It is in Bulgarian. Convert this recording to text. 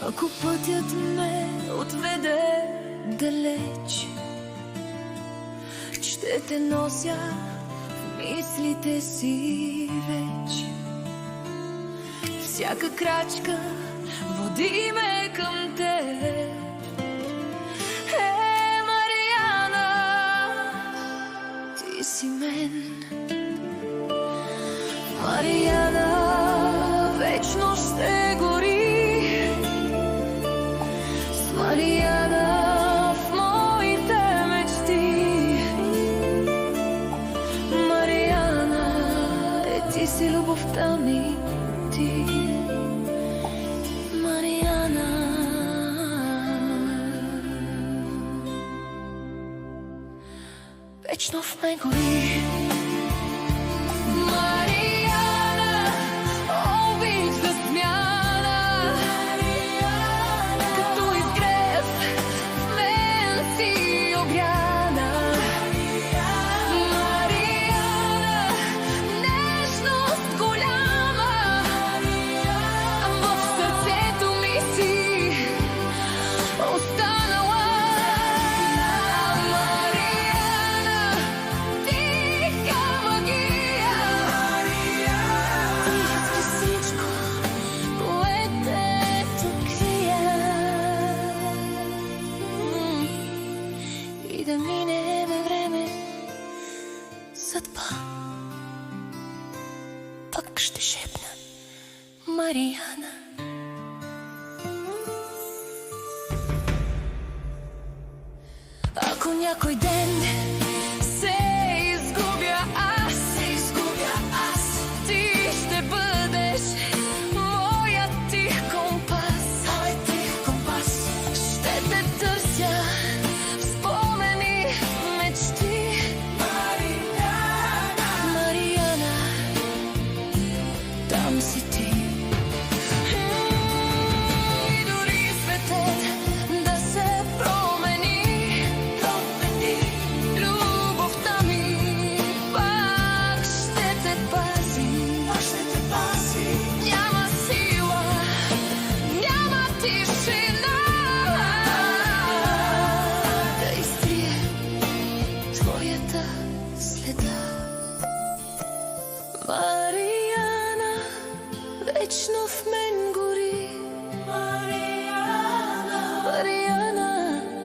Ако пътят ме отведе далеч, ще те нося в мислите си вече. Всяка крачка води ме към теб. Мариана, ти си мен. Мариана, вечно ще гори. С Мариана в моите мечти. Мариана, ти си любовта ми, ти. Мариана, вечно в мен гори. Мариана, обич за смяна. Като изгрев в мен си огряна. Мариана, нежност голяма. В сърцето ми си останала. Мариана, тиха магия. Ти си всичко, което крия. И да мине време, съдба, пак ще шепна Мариана. Ако някой ден се изгубя аз, ти ще бъдеш моят тих компас. Ще те търся